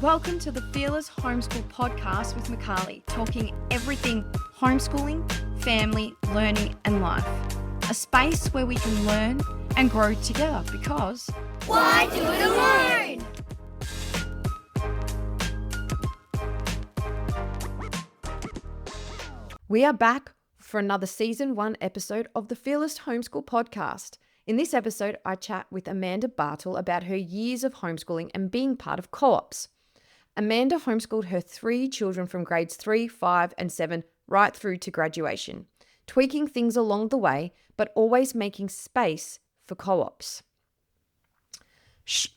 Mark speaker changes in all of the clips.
Speaker 1: Welcome to the Fearless Homeschool Podcast with Macaulay, talking everything homeschooling, family, learning and life. A space where we can learn and grow together because
Speaker 2: why do it alone?
Speaker 1: We are back for another Season 1 episode of the Fearless Homeschool Podcast. In this episode, I chat with Amanda Bartel about her years of homeschooling and being part of co-ops. Amanda homeschooled her 3 children from grades 3, 5 and 7 right through to graduation, tweaking things along the way, but always making space for co-ops. She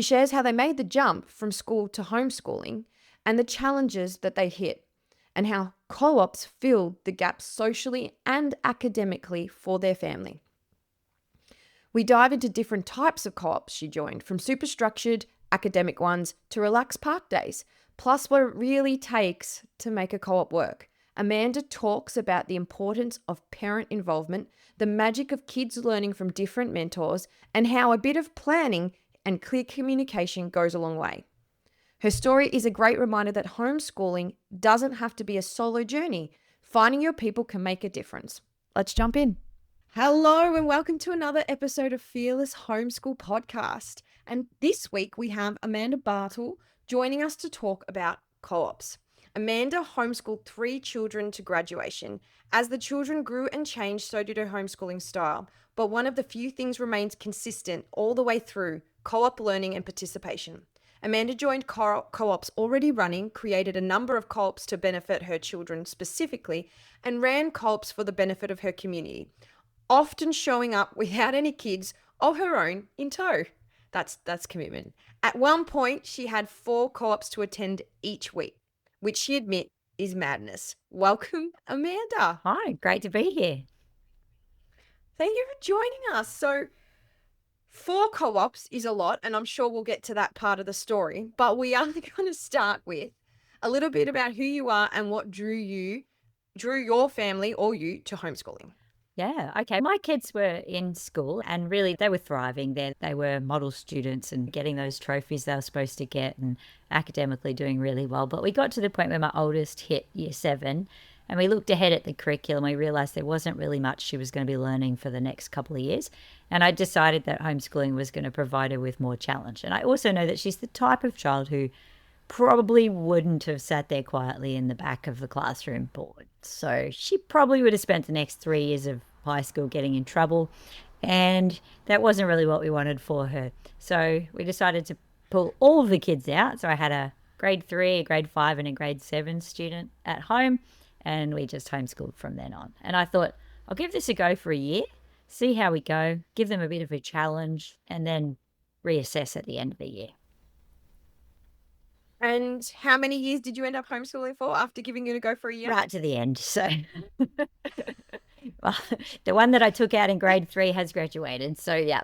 Speaker 1: shares how they made the jump from school to homeschooling and the challenges that they hit, and how co-ops filled the gaps socially and academically for their family. We dive into different types of co-ops she joined, from super structured academic ones to relaxed park days, plus what it really takes to make a co-op work. Amanda talks about the importance of parent involvement, the magic of kids learning from different mentors, and how a bit of planning and clear communication goes a long way. Her story is a great reminder that homeschooling doesn't have to be a solo journey. Finding your people can make a difference. Let's jump in. Hello and welcome to another episode of Fearless Homeschool Podcast. And this week we have Amanda Bartel joining us to talk about co-ops. Amanda homeschooled 3 children to graduation. As the children grew and changed, so did her homeschooling style. But one of the few things remains consistent all the way through: co-op learning and participation. Amanda joined co-ops already running, created a number of co-ops to benefit her children specifically, and ran co-ops for the benefit of her community, often showing up without any kids of her own in tow. That's commitment. At one point, she had 4 co-ops to attend each week, which she admits is madness. Welcome, Amanda.
Speaker 3: Hi, great to be here.
Speaker 1: Thank you for joining us. So 4 co-ops is a lot, and I'm sure we'll get to that part of the story, but we are going to start with a little bit about who you are and what drew your family or you to homeschooling.
Speaker 3: Yeah, okay. My kids were in school and really they were thriving there. They were model students and getting those trophies they were supposed to get and academically doing really well. But we got to the point where my oldest hit year 7 and we looked ahead at the curriculum. We realised there wasn't really much she was going to be learning for the next couple of years. And I decided that homeschooling was going to provide her with more challenge. And I also know that she's the type of child who probably wouldn't have sat there quietly in the back of the classroom bored. So she probably would have spent the next 3 years of high school getting in trouble, and that wasn't really what we wanted for her. So we decided to pull all of the kids out. So I had a grade 3, a grade 5 and a grade 7 student at home, and we just homeschooled from then on. And I thought, I'll give this a go for a year, see how we go, give them a bit of a challenge, and then reassess at the end of the year.
Speaker 1: And how many years did you end up homeschooling for after giving it a go for a year?
Speaker 3: Right to the end. So well, the one that I took out in grade 3 has graduated. So, yeah.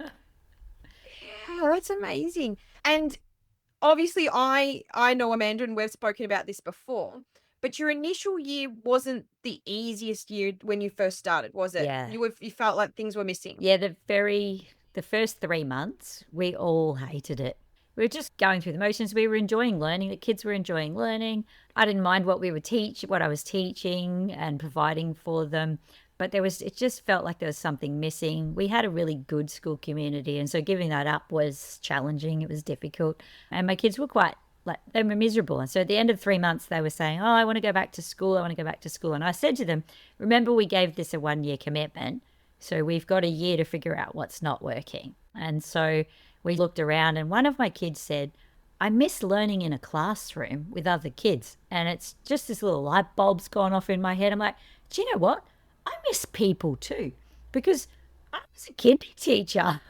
Speaker 1: Yeah, that's amazing. And obviously I know Amanda and we've spoken about this before, but your initial year wasn't the easiest year when you first started, was it?
Speaker 3: Yeah.
Speaker 1: You felt like things were missing.
Speaker 3: Yeah, the first 3 months, we all hated it. We were just going through the motions. We were enjoying learning. The kids were enjoying learning. I didn't mind what I was teaching and providing for them. But it just felt like there was something missing. We had a really good school community. And so giving that up was challenging. It was difficult. And my kids were they were miserable. And so at the end of 3 months, they were saying, oh, I want to go back to school. I want to go back to school. And I said to them, remember, we gave this a 1-year commitment. So we've got a year to figure out what's not working. And so we looked around and one of my kids said, I miss learning in a classroom with other kids. And it's just this little light bulb's gone off in my head. I'm like, do you know what? I miss people too, because I was a kindy teacher.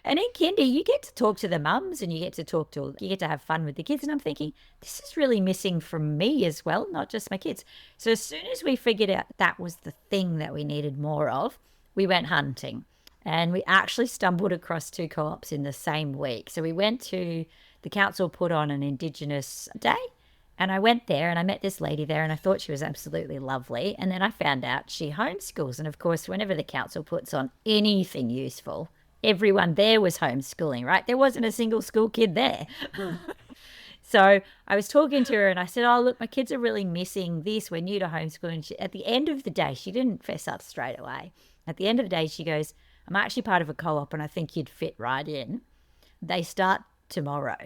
Speaker 3: And in kindy, you get to talk to the mums and you get to have fun with the kids. And I'm thinking, this is really missing from me as well, not just my kids. So as soon as we figured out that was the thing that we needed more of, we went hunting. And we actually stumbled across 2 co-ops in the same week. So we went to the council put on an Indigenous day And I went there and I met this lady there and I thought she was absolutely lovely. And then I found out she homeschools. And of course, whenever the council puts on anything useful, everyone there was homeschooling, right? There wasn't a single school kid there. So I was talking to her and I said, oh, look, my kids are really missing this. We're new to homeschooling. At the end of the day, she didn't fess up straight away. At the end of the day, she goes, I'm actually part of a co-op and I think you'd fit right in. They start tomorrow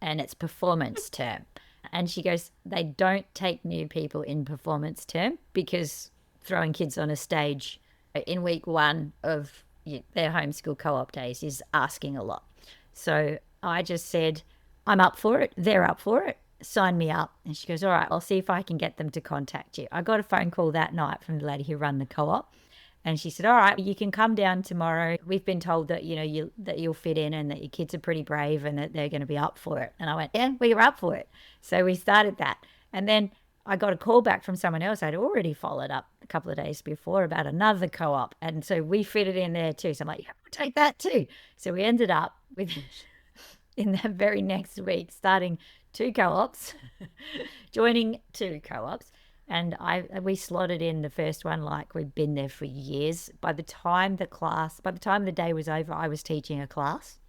Speaker 3: and it's performance term. And she goes, they don't take new people in performance term because throwing kids on a stage in week 1 of their homeschool co-op days is asking a lot. So I just said, I'm up for it. They're up for it. Sign me up. And she goes, all right, I'll see if I can get them to contact you. I got a phone call that night from the lady who ran the co-op. And she said, all right, you can come down tomorrow. We've been told that, that you'll fit in and that your kids are pretty brave and that they're going to be up for it. And I went, yeah, we were up for it. So we started that. And then I got a call back from someone else. I'd already followed up a couple of days before about another co-op. And so we fitted in there too. So I'm like, yeah, we'll take that too. So we ended up with, in that very next week, starting 2 co-ops, joining 2 co-ops. And we slotted in the first one like we'd been there for years. By the time the day was over, I was teaching a class.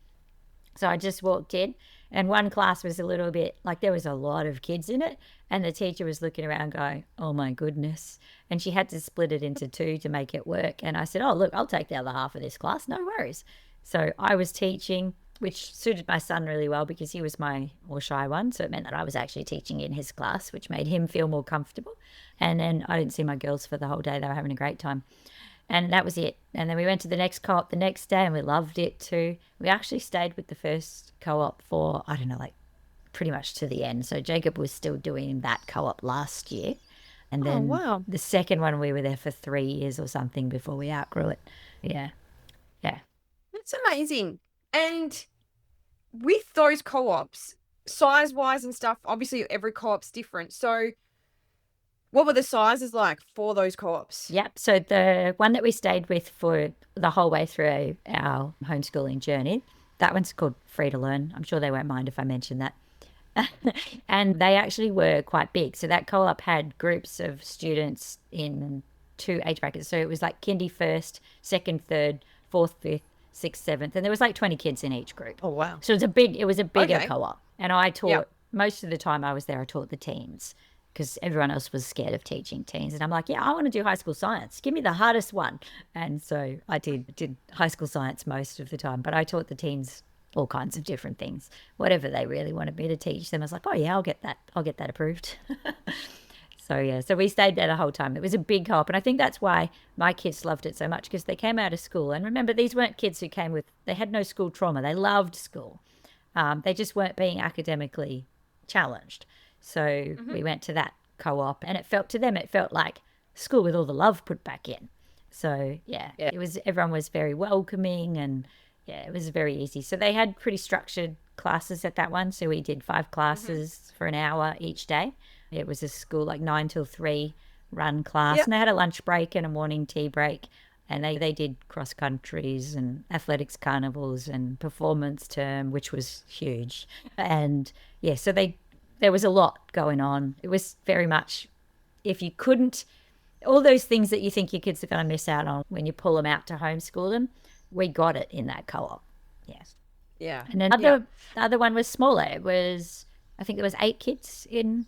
Speaker 3: So I just walked in and one class was a little bit like there was a lot of kids in it. And the teacher was looking around going, oh my goodness. And she had to split it into 2 to make it work. And I said, oh, look, I'll take the other half of this class. No worries. So I was teaching, which suited my son really well because he was my more shy one. So it meant that I was actually teaching in his class, which made him feel more comfortable. And then I didn't see my girls for the whole day. They were having a great time. And that was it. And then we went to the next co-op the next day and we loved it too. We actually stayed with the first co-op for, I don't know, like pretty much to the end. So Jacob was still doing that co-op last year. And then the second one, we were there for 3 years or something before we outgrew it. Yeah. Yeah.
Speaker 1: That's amazing. And with those co-ops, size-wise and stuff, obviously every co-op's different. So what were the sizes like for those co-ops?
Speaker 3: Yep. So the one that we stayed with for the whole way through our homeschooling journey, that one's called Free to Learn. I'm sure they won't mind if I mention that. And they actually were quite big. So that co-op had groups of students in 2 age brackets. So it was like kindy first, second, third, fourth, fifth, 6th, 7th, and there was like 20 kids in each group.
Speaker 1: Oh, wow.
Speaker 3: So it was a bigger co-op. And I taught, most of the time I was there, I taught the teens because everyone else was scared of teaching teens. And I'm like, yeah, I want to do high school science. Give me the hardest one. And so I did high school science most of the time, but I taught the teens all kinds of different things, whatever they really wanted me to teach them. I was like, oh yeah, I'll get that approved. So we stayed there the whole time. It was a big co-op. And I think that's why my kids loved it so much because they came out of school. And remember, these weren't kids who they had no school trauma. They loved school. They just weren't being academically challenged. So we went to that co-op and it felt like school with all the love put back in. So everyone was very welcoming and it was very easy. So they had pretty structured classes at that one. So we did 5 classes for an hour each day. It was a school like 9 till 3 run class. And they had a lunch break and a morning tea break. And they did cross countries and athletics carnivals and performance term, which was huge. And so there was a lot going on. It was very much, if you couldn't, all those things that you think your kids are going to miss out on when you pull them out to homeschool them, we got it in that co-op. Yes.
Speaker 1: Yeah.
Speaker 3: And then the other one was smaller. It was, I think there was 8 kids in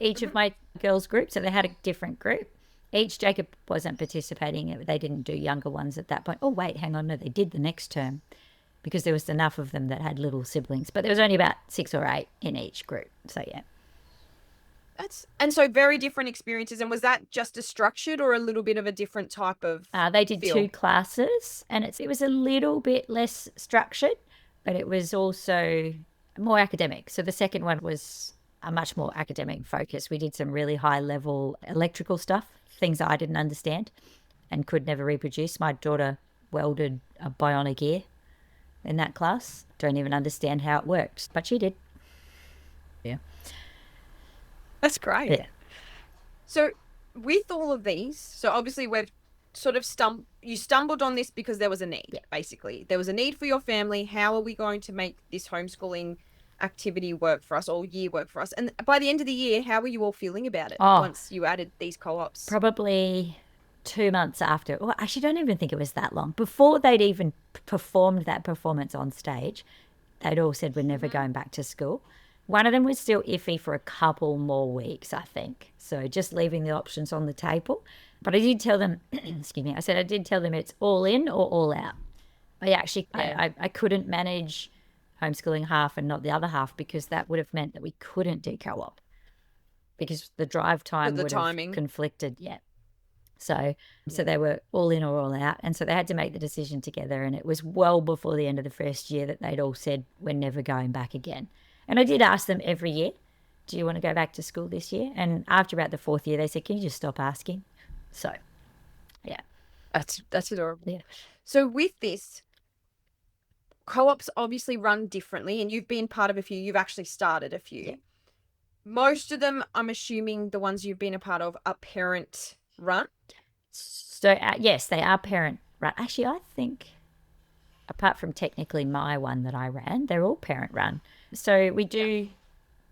Speaker 3: each of my girls' groups. So they had a different group. Jacob wasn't participating. They didn't do younger ones at that point. Oh, wait, hang on. No, they did the next term because there was enough of them that had little siblings. But there was only about 6 or 8 in each group. So, yeah.
Speaker 1: And so very different experiences. And was that just as structured or a little bit of a different type of
Speaker 3: They did
Speaker 1: feel?
Speaker 3: 2 classes and it was a little bit less structured, but it was also more academic. So the second one was a much more academic focus. We did some really high level electrical stuff, things I didn't understand and could never reproduce. My daughter welded a bionic ear in that class. Don't even understand how it works, but she did. Yeah.
Speaker 1: That's great.
Speaker 3: Yeah.
Speaker 1: So with all of these, so obviously we've sort of you stumbled on this because there was a need, basically. There was a need for your family. How are we going to make this homeschooling activity worked for us, or year worked for us. And by the end of the year, how were you all feeling about it
Speaker 3: Oh.
Speaker 1: once you added these co-ops?
Speaker 3: Probably 2 months after. Well, I actually don't even think it was that long. Before they'd even performed that performance on stage, they'd all said we're never going back to school. One of them was still iffy for a couple more weeks, I think. So just leaving the options on the table. But I did tell them, excuse me, I did tell them it's all in or all out. I couldn't manage homeschooling half and not the other half, because that would have meant that we couldn't do co-op, because the drive time would have conflicted. Yeah. So they were all in or all out. And so they had to make the decision together. And it was well before the end of the first year that they'd all said, we're never going back again. And I did ask them every year, do you want to go back to school this year? And after about the fourth year, they said, can you just stop asking? So, yeah.
Speaker 1: That's adorable.
Speaker 3: Yeah.
Speaker 1: So with this, co-ops obviously run differently, and you've been part of a few. You've actually started a few.
Speaker 3: Yeah.
Speaker 1: Most of them, I'm assuming the ones you've been a part of, are parent run.
Speaker 3: So, yes, they are parent run. Actually, I think, apart from technically my one that I ran, they're all parent run. So we do,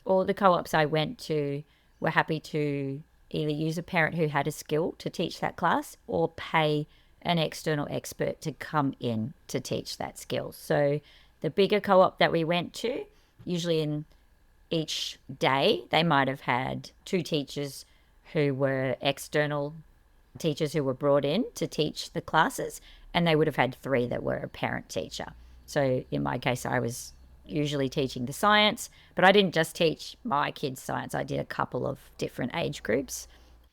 Speaker 3: all the co-ops I went to were happy to either use a parent who had a skill to teach that class, or pay an external expert to come in to teach that skill. So the bigger co-op that we went to, usually in each day, they might have had 2 teachers who were external teachers who were brought in to teach the classes, and they would have had 3 that were a parent teacher. So in my case, I was usually teaching the science, but I didn't just teach my kids science. I did a couple of different age groups.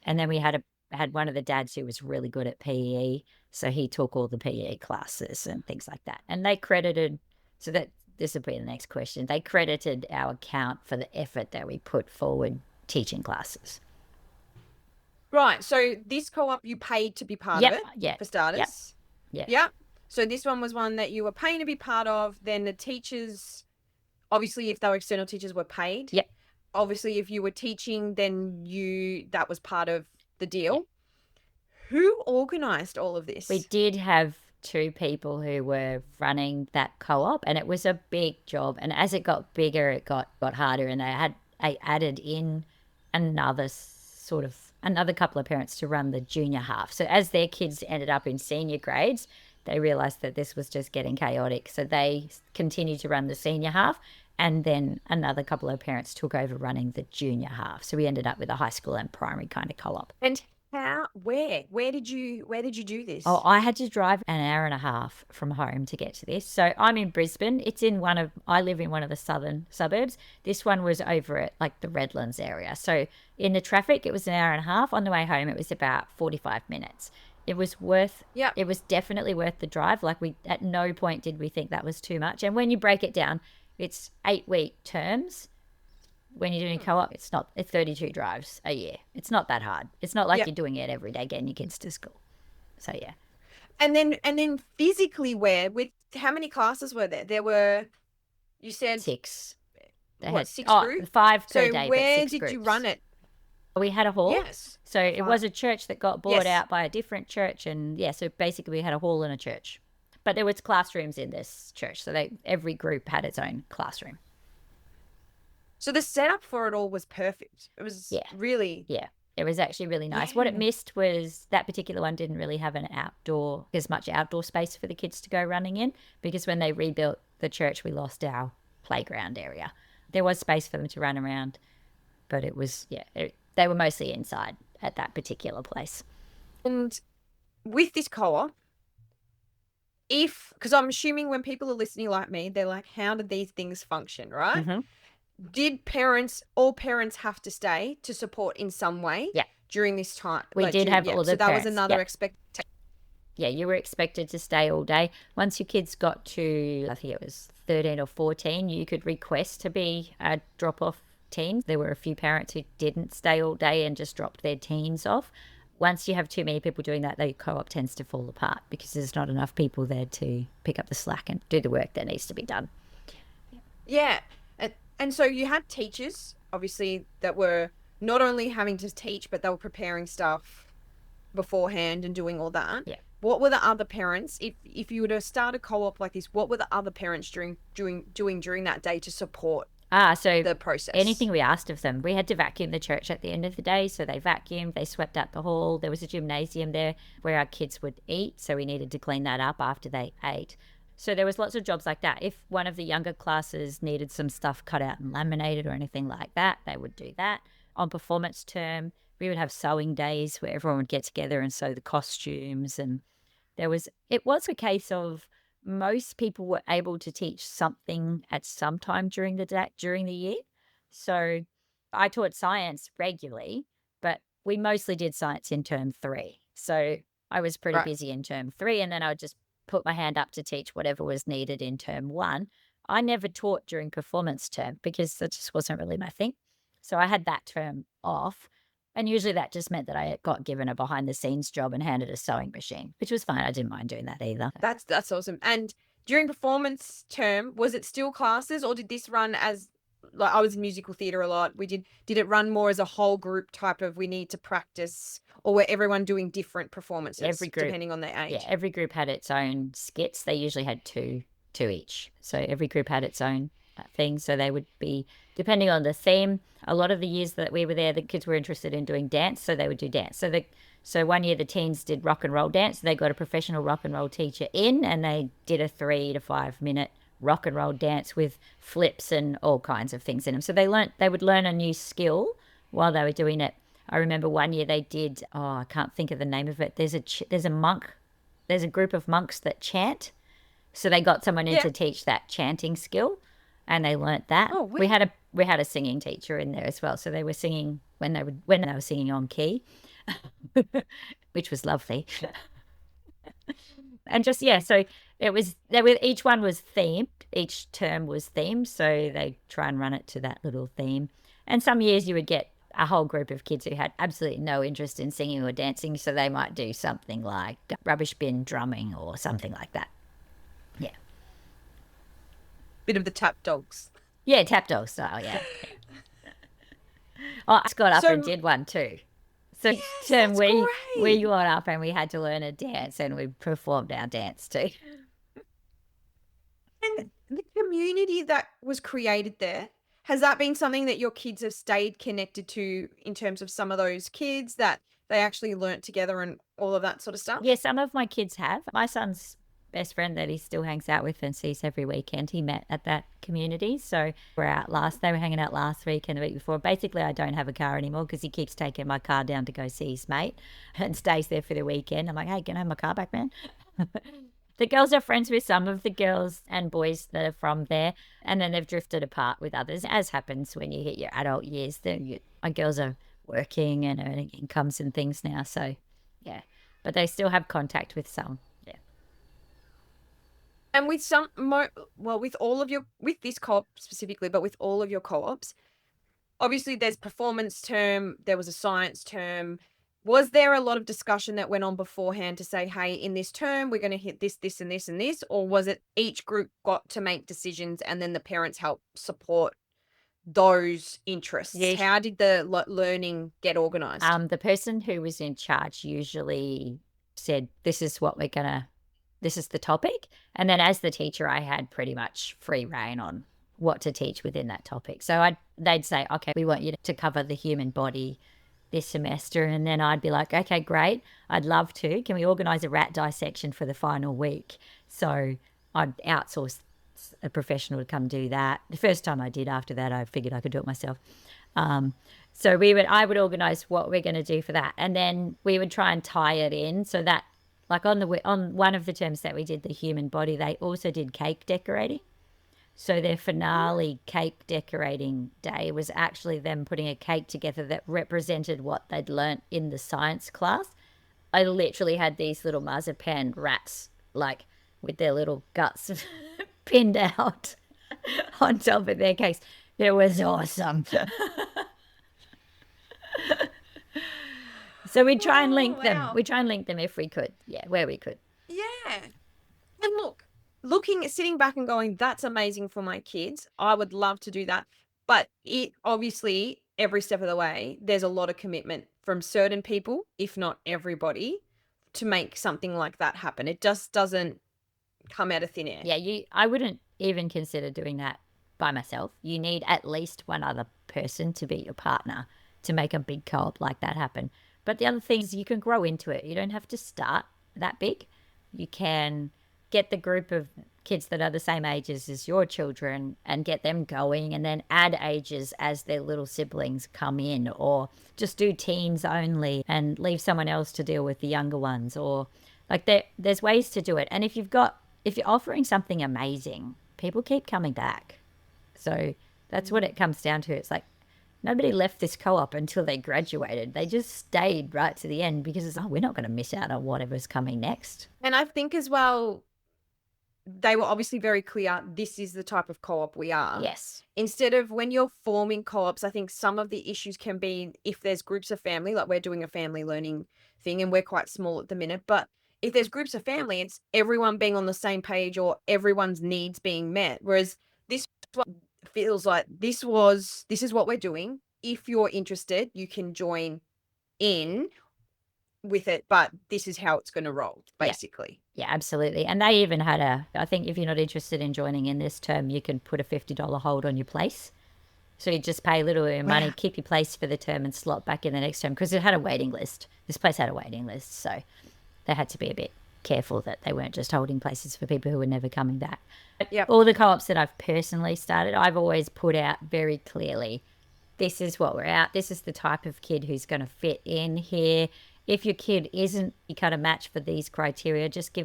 Speaker 3: And then we had one of the dads who was really good at PE, so he took all the PE classes and things like that. And they credited, so that this would be the next question, they credited our account for the effort that we put forward teaching classes.
Speaker 1: Right. So this co-op, you paid to be part of it, for starters.
Speaker 3: Yeah.
Speaker 1: So this one was one that you were paying to be part of. Then the teachers, obviously, if they were external teachers, were paid.
Speaker 3: Yep.
Speaker 1: Obviously, if you were teaching, then that was part of the deal. Who organised all of this?
Speaker 3: We did have 2 people who were running that co-op, and it was a big job. And as it got bigger, it got harder, and I added in another couple of parents to run the junior half. So as their kids ended up in senior grades, they realised that this was just getting chaotic. So they continued to run the senior half, and then another couple of parents took over running the junior half. So we ended up with a high school and primary kind of co-op.
Speaker 1: And where did you do this?
Speaker 3: Oh, I had to drive an hour and a half from home to get to this. So I'm in Brisbane. I live in one of the southern suburbs. This one was over at like the Redlands area. So in the traffic, it was an hour and a half. On the way home, it was about 45 minutes. It was definitely worth the drive. Like, at no point did we think that was too much. And when you break it down, it's 8-week terms. When you're doing co-op, it's 32 drives a year. It's not that hard. It's not like you're doing it every day, getting your kids to school. So yeah.
Speaker 1: And then physically, with how many classes were there? There were, you said
Speaker 3: 6.
Speaker 1: They had 6 groups?
Speaker 3: 5 per
Speaker 1: so
Speaker 3: day.
Speaker 1: So where
Speaker 3: but 6
Speaker 1: did
Speaker 3: groups.
Speaker 1: you run it?
Speaker 3: We had a hall.
Speaker 1: Yes.
Speaker 3: So it was a church that got bought out by a different church, and so basically we had a hall and a church. But there was classrooms in this church, so every group had its own classroom.
Speaker 1: So the setup for it all was perfect. It was really...
Speaker 3: Yeah, it was actually really nice. What it missed was that particular one didn't really have as much outdoor space for the kids to go running in, because when they rebuilt the church, we lost our playground area. There was space for them to run around, but it was, they were mostly inside at that particular place.
Speaker 1: And with this co-op, because I'm assuming when people are listening like me, they're like, how did these things function, right?
Speaker 3: Mm-hmm.
Speaker 1: Did all parents have to stay to support in some way during this time?
Speaker 3: We did have all the
Speaker 1: so that
Speaker 3: parents.
Speaker 1: was another expectation.
Speaker 3: Yeah, you were expected to stay all day. Once your kids got to, I think it was 13 or 14, you could request to be a drop-off teen. There were a few parents who didn't stay all day and just dropped their teens off. Once you have too many people doing that, the co-op tends to fall apart because there's not enough people there to pick up the slack and do the work that needs to be done.
Speaker 1: Yeah. And so you had teachers, obviously, that were not only having to teach, but they were preparing stuff beforehand and doing all that.
Speaker 3: Yeah.
Speaker 1: What were the other parents, if you were to start a co-op like this, what were the other parents doing during that day to support?
Speaker 3: So
Speaker 1: the process?
Speaker 3: anything we asked of them. We had to vacuum the church at the end of the day, so they vacuumed, they swept out the hall. There was a gymnasium there where our kids would eat, so we needed to clean that up after they ate. So there was lots of jobs like that. If one of the younger classes needed some stuff cut out and laminated or anything like that, they would do that. On performance term, we would have sewing days where everyone would get together and sew the costumes. And it was a case of most people were able to teach something at some time during the year. So I taught science regularly, but we mostly did science in term 3. So I was pretty busy in term 3, and then I would just put my hand up to teach whatever was needed in term 1. I never taught during performance term because that just wasn't really my thing. So I had that term off. And usually that just meant that I got given a behind the scenes job and handed a sewing machine, which was fine. I didn't mind doing that either.
Speaker 1: That's awesome. And during performance term, was it still classes, or did this run as, like, I was in musical theatre a lot. Did it run more as a whole group type of we need to practice, or were everyone doing different performances
Speaker 3: Every group,
Speaker 1: depending on their age?
Speaker 3: Yeah, every group had its own skits. They usually had two each. So every group had its own thing. So they would be, depending on the theme, a lot of the years that we were there, the kids were interested in doing dance, so they would do dance. So one year the teens did rock and roll dance. They got a professional rock and roll teacher in, and they did a 3 to 5 minute rock and roll dance with flips and all kinds of things in them. So they would learn a new skill while they were doing it. I remember one year they did, I can't think of the name of it. There's a group of monks that chant. So they got someone in to teach that chanting skill, and they learnt that.
Speaker 1: Oh,
Speaker 3: we had a singing teacher in there as well. So they were singing when they were singing on key, which was lovely. And just, so each one was themed. Each term was themed. So they try and run it to that little theme. And some years you would get a whole group of kids who had absolutely no interest in singing or dancing. So they might do something like rubbish bin drumming or something like that. Yeah.
Speaker 1: Bit of the tap dogs.
Speaker 3: Yeah, tap dog style, yeah. I got up and did one too. So we got up and we had to learn a dance, and we performed our dance too.
Speaker 1: And the community that was created there, has that been something that your kids have stayed connected to in terms of some of those kids that they actually learnt together and all of that sort of stuff?
Speaker 3: Yeah, some of my kids have. My son's best friend that he still hangs out with and sees every weekend, he met at that community. So they were hanging out last week and the week before. Basically, I don't have a car anymore because he keeps taking my car down to go see his mate and stays there for the weekend. I'm like, hey, can I have my car back, man? The girls are friends with some of the girls and boys that are from there, and then they've drifted apart with others, as happens when you hit your adult years. My girls are working and earning incomes and things now, so yeah. But they still have contact with some.
Speaker 1: And with with this co-op specifically, but with all of your co-ops, obviously there's performance term, there was a science term. Was there a lot of discussion that went on beforehand to say, hey, in this term, we're going to hit this, this, and this, and this? Or was it each group got to make decisions and then the parents help support those interests?
Speaker 3: Yes.
Speaker 1: How did the learning get organised?
Speaker 3: The person who was in charge usually said, this is the topic. And then as the teacher, I had pretty much free reign on what to teach within that topic. So they'd say, okay, we want you to cover the human body this semester. And then I'd be like, okay, great. I'd love to. Can we organise a rat dissection for the final week? So I'd outsource a professional to come do that. The first time I did, after that, I figured I could do it myself. So I would organise what we're going to do for that. And then we would try and tie it in so that, like on one of the terms that we did, the human body, they also did cake decorating. So their finale cake decorating day was actually them putting a cake together that represented what they'd learnt in the science class. I literally had these little marzipan rats, like with their little guts pinned out on top of their cakes. It was awesome. So we try and link them. We try and link them if we could. Yeah, where we could.
Speaker 1: Yeah. And sitting back and going, that's amazing for my kids. I would love to do that. But it obviously, every step of the way, there's a lot of commitment from certain people, if not everybody, to make something like that happen. It just doesn't come out of thin air.
Speaker 3: Yeah, I wouldn't even consider doing that by myself. You need at least one other person to be your partner to make a big co-op like that happen. But the other thing is you can grow into it. You don't have to start that big. You can get the group of kids that are the same ages as your children and get them going, and then add ages as their little siblings come in, or just do teens only and leave someone else to deal with the younger ones, or like there's ways to do it. And if you're offering something amazing, people keep coming back. So that's what it comes down to. It's like nobody left this co-op until they graduated. They just stayed right to the end because it's, we're not going to miss out on whatever's coming next.
Speaker 1: And I think as well, they were obviously very clear, this is the type of co-op we are.
Speaker 3: Yes.
Speaker 1: Instead of when you're forming co-ops, I think some of the issues can be if there's groups of family, like we're doing a family learning thing and we're quite small at the minute, but if there's groups of family, it's everyone being on the same page or everyone's needs being met. Whereas this feels like this is what we're doing. If you're interested, you can join in with it, but this is how it's going to roll, basically.
Speaker 3: Yeah, absolutely. And they even had I think if you're not interested in joining in this term, you can put a $50 hold on your place. So you just pay a little bit of money, keep your place for the term and slot back in the next term, because it had a waiting list. This place had a waiting list. So they had to be a bit careful that they weren't just holding places for people who were never coming back.
Speaker 1: Yep.
Speaker 3: All the co-ops that I've personally started, I've always put out very clearly, this is what we're out. This is the type of kid who's going to fit in here. If your kid isn't, you kind of match for these criteria, just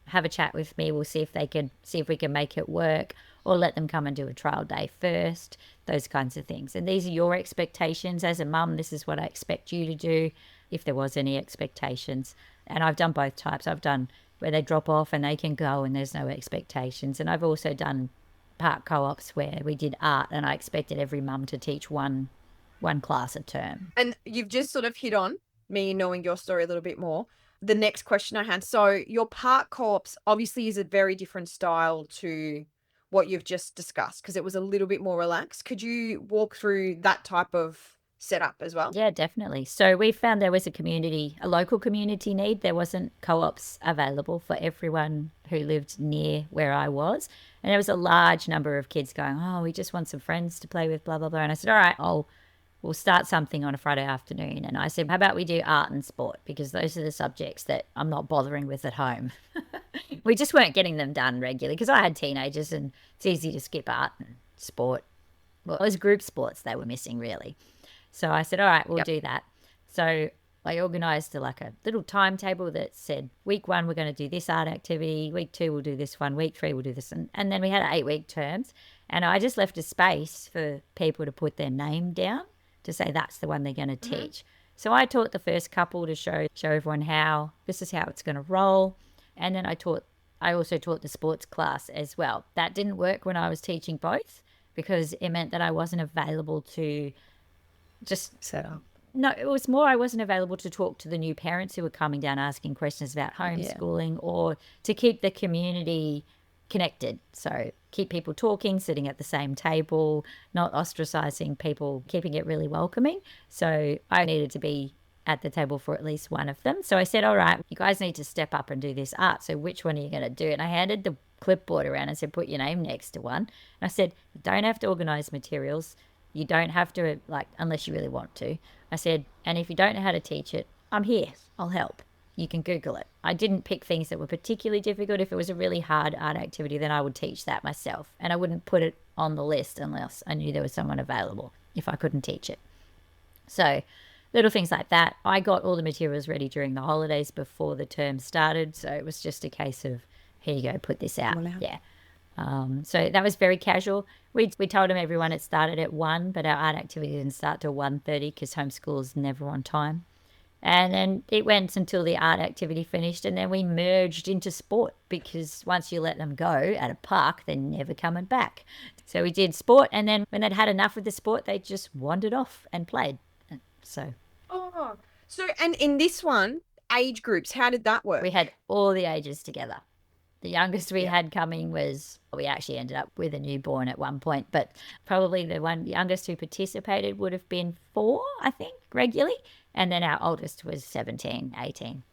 Speaker 3: have a chat with me. We'll see if we can make it work, or let them come and do a trial day first, those kinds of things. And these are your expectations. As a mum, this is what I expect you to do, if there was any expectations. And I've done both types. I've done where they drop off and they can go and there's no expectations. And I've also done part co-ops where we did art and I expected every mum to teach one class a term.
Speaker 1: And you've just sort of hit on me knowing your story a little bit more. The next question I had, so your part co-ops obviously is a very different style to what you've just discussed because it was a little bit more relaxed. Could you walk through that type of setup as well?
Speaker 3: Yeah, definitely. So we found there was a local community need. There wasn't co-ops available for everyone who lived near where I was. And there was a large number of kids going, we just want some friends to play with, blah, blah, blah. And I said, all right, we'll start something on a Friday afternoon. And I said, how about we do art and sport? Because those are the subjects that I'm not bothering with at home. We just weren't getting them done regularly because I had teenagers and it's easy to skip art and sport. Well, it was group sports they were missing, really. So I said, all right, we'll do that. So I organised a little timetable that said, week 1, we're going to do this art activity. Week 2, we'll do this one. Week 3, we'll do this. And then we had 8-week terms. And I just left a space for people to put their name down to say that's the one they're going to teach. So I taught the first couple to show everyone this is how it's going to roll. And then I also taught the sports class as well. That didn't work when I was teaching both because it meant that I wasn't available to just
Speaker 1: set up.
Speaker 3: No, it was more I wasn't available to talk to the new parents who were coming down asking questions about homeschooling or to keep the community connected. So keep people talking, sitting at the same table, not ostracizing people, keeping it really welcoming. So I needed to be at the table for at least one of them. So I said, all right, you guys need to step up and do this art. So which one are you going to do? And I handed the clipboard around and said, put your name next to one. And I said, you don't have to organize materials. You don't have to, unless you really want to. I said, and if you don't know how to teach it, I'm here. I'll help. You can Google it. I didn't pick things that were particularly difficult. If it was a really hard art activity, then I would teach that myself. And I wouldn't put it on the list unless I knew there was someone available if I couldn't teach it. So little things like that. I got all the materials ready during the holidays before the term started. So it was just a case of, here you go, put this out. Yeah. So that was very casual. We told everyone it started at 1, but our art activity didn't start till 1:30 because homeschool is never on time. And then it went until the art activity finished, and then we merged into sport because once you let them go at a park, they're never coming back. So we did sport, and then when they'd had enough of the sport, they just wandered off and played. So
Speaker 1: and in this one, age groups, how did that work?
Speaker 3: We had all the ages together. The youngest we had coming we actually ended up with a newborn at one point, but probably the youngest who participated would have been 4, I think, regularly. And then our oldest was 17, 18.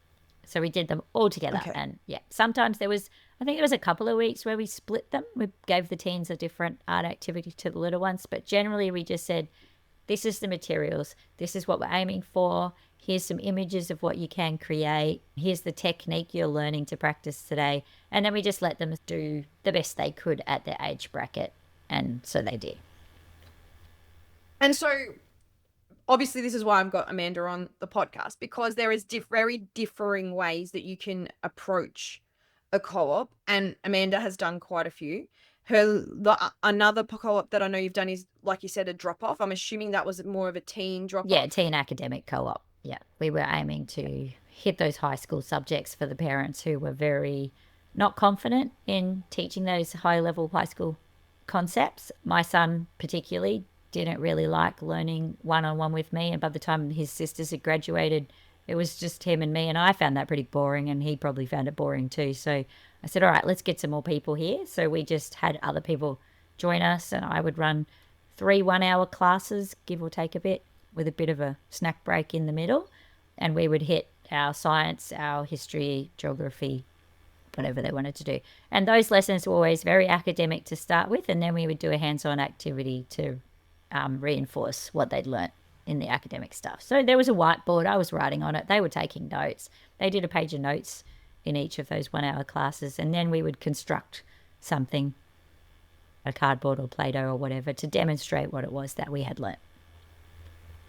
Speaker 3: So we did them all together. Okay. And sometimes there was I think it was a couple of weeks where we split them. We gave the teens a different art activity to the little ones, but generally we just said, this is the materials, this is what we're aiming for, here's some images of what you can create, here's the technique you're learning to practice today. And then we just let them do the best they could at their age bracket. And so they did.
Speaker 1: And so obviously this is why I've got Amanda on the podcast, because there is very differing ways that you can approach a co-op, and Amanda has done quite a few. Another co-op that I know you've done is, like you said, a drop-off. I'm assuming that was more of a teen drop-off.
Speaker 3: Yeah, teen academic co-op. Yeah, we were aiming to hit those high school subjects for the parents who were very not confident in teaching those high-level high school concepts. My son particularly didn't really like learning one-on-one with me, and by the time his sisters had graduated, it was just him and me, and I found that pretty boring, and he probably found it boring too. So I said, all right, let's get some more people here. So we just had other people join us, and I would run 3 one-hour classes, give or take a bit, with a bit of a snack break in the middle. And we would hit our science, our history, geography, whatever they wanted to do. And those lessons were always very academic to start with, and then we would do a hands-on activity to reinforce what they'd learnt in the academic stuff. So there was a whiteboard, I was writing on it, they were taking notes. They did a page of notes in each of those 1 hour classes, and then we would construct something, a cardboard or Play-Doh or whatever, to demonstrate what it was that we had learnt.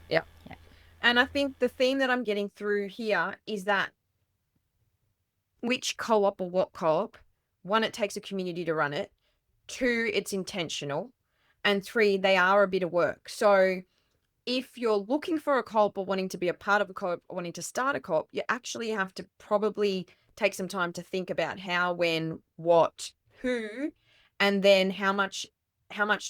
Speaker 1: Yeah. And I think the theme that I'm getting through here is that which co-op or what co-op, 1, it takes a community to run it, 2, it's intentional, and 3, they are a bit of work. So if you're looking for a co-op or wanting to be a part of a co-op or wanting to start a co-op, you actually have to probably take some time to think about how, when, what, who, and then how much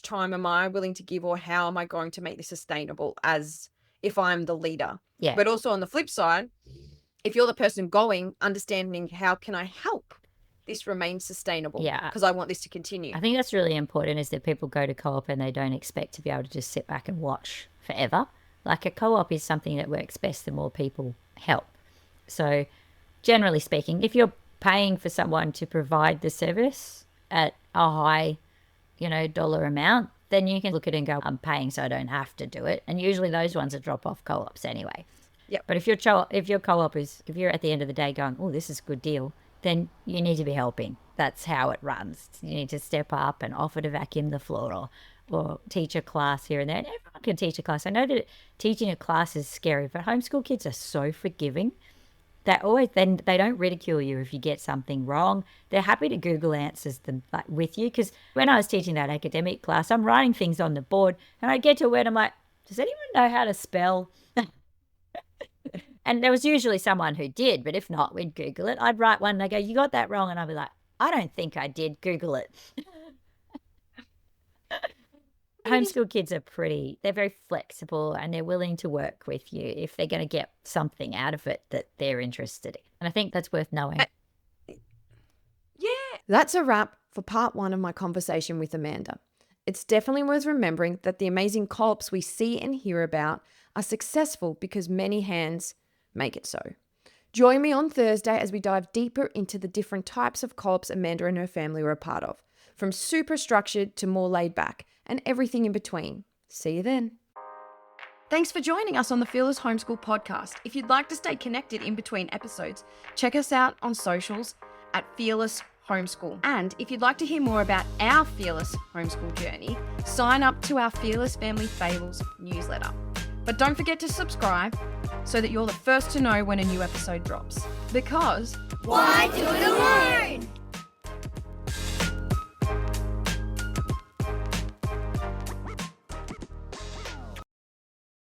Speaker 1: time am I willing to give, or how am I going to make this sustainable as if I'm the leader.
Speaker 3: Yeah.
Speaker 1: But also on the flip side, if you're the person going, understanding how can I help this remain sustainable?
Speaker 3: Yeah.
Speaker 1: Because I want this to continue.
Speaker 3: I think that's really important, is that people go to co-op and they don't expect to be able to just sit back and watch forever. Like, a co-op is something that works best the more people help. So generally speaking, if you're paying for someone to provide the service at a high, dollar amount, then you can look at it and go, I'm paying so I don't have to do it. And usually those ones are drop-off co-ops anyway.
Speaker 1: Yep.
Speaker 3: But if your co-op is, if you're at the end of the day going, oh, this is a good deal, then you need to be helping. That's how it runs. You need to step up and offer to vacuum the floor, or teach a class here and there. And everyone can teach a class. I know that teaching a class is scary, but homeschool kids are so forgiving. Then they don't ridicule you if you get something wrong. They're happy to Google answers them with you. Because when I was teaching that academic class, I'm writing things on the board, and I get to a word, I'm like, does anyone know how to spell? And there was usually someone who did, but if not, we'd Google it. I'd write one and they go, you got that wrong. And I'd be like, I don't think I did. Google it. Homeschool kids are they're very flexible, and they're willing to work with you if they're going to get something out of it that they're interested in. And I think that's worth knowing.
Speaker 1: Yeah. That's a wrap for part 1 of my conversation with Amanda. It's definitely worth remembering that the amazing co-ops we see and hear about are successful because many hands make it so. Join me on Thursday as we dive deeper into the different types of co-ops Amanda and her family were a part of, from super structured to more laid back, and everything in between. See you then. Thanks for joining us on the Fearless Homeschool Podcast. If you'd like to stay connected in between episodes, check us out on socials at Fearless Homeschool. And if you'd like to hear more about our Fearless Homeschool journey, sign up to our Fearless Family Fables newsletter. But don't forget to subscribe so that you're the first to know when a new episode drops. Because
Speaker 2: Why do the